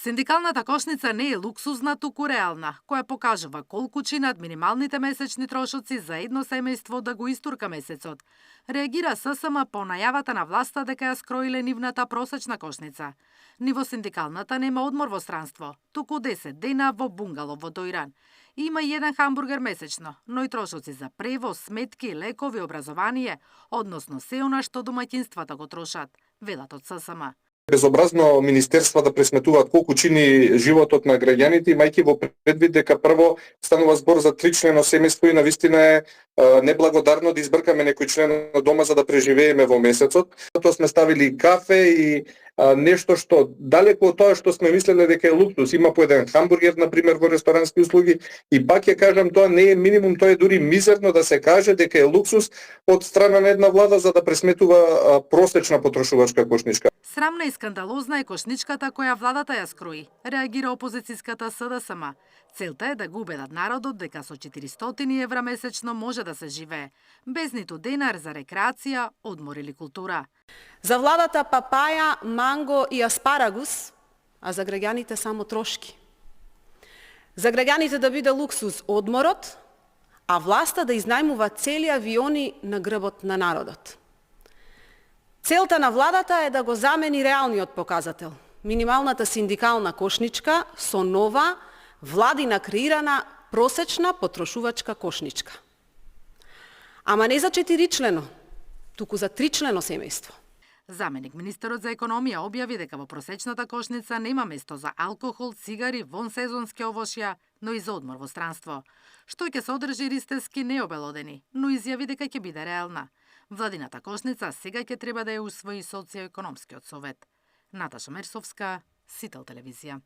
Синдикалната кошница не е луксузна, туку реална, која покажува колку чинат минималните месечни трошоци за едно семејство да го истурка месецот. Реагира ССМ по најавата на власта дека ја скроиле нивната просечна кошница. Ниво синдикалната нема одмор во странство, туку 10 дена во бунгало во Дојран. Има и еден хамбургер месечно, но и трошоци за превоз, сметки, лекови, образование, односно се она што домаќинствата го трошат, велат од ССМ. Безобразно министерства да пресметуваат колку чини животот на граѓаните, имајќи во предвид дека прво станува збор за 3-члено семејство и навистина е неблагодарно да избркаме некој член на дома за да преживееме во месецот. Тоа сме ставили кафе и нешто што далеку од тоа што сме мислеле дека е луксус. Има по еден хамбургер, например, во ресторански услуги и пак ќе кажам, тоа не е минимум, тоа е дури мизерно да се каже дека е луксус од страна на една влада за да пресметува просечна потрошувачка кошничка. Срамна и скандалозна е кошничката која владата ја скрои, реагира опозицијската СДСМ. Целта е да го убедат народот дека со 400 евра месечно може да се живее, без ниту денар за рекреација, одмор или култура. За владата папаја, манго и аспарагус, а за граѓаните само трошки. За граѓаните да биде луксуз одморот, а власта да изнајмува цели авиони на грбот на народот. Целта на владата е да го замени реалниот показател, минималната синдикална кошничка со нова, владина креирана просечна потрошувачка кошничка. Ама не за 4-члено, туку за 3-члено семејство. Заменик министерот за економија објави дека во просечната кошница нема место за алкохол, цигари, вонсезонски овошја, но и за одмор во странство. Што ќе содржи ристески необелодени, но изјави дека ќе биде реална. Владината кошница сега ќе треба да ја усвои социјоекономскиот совет. Наташа Мерсовска, Сител телевизија.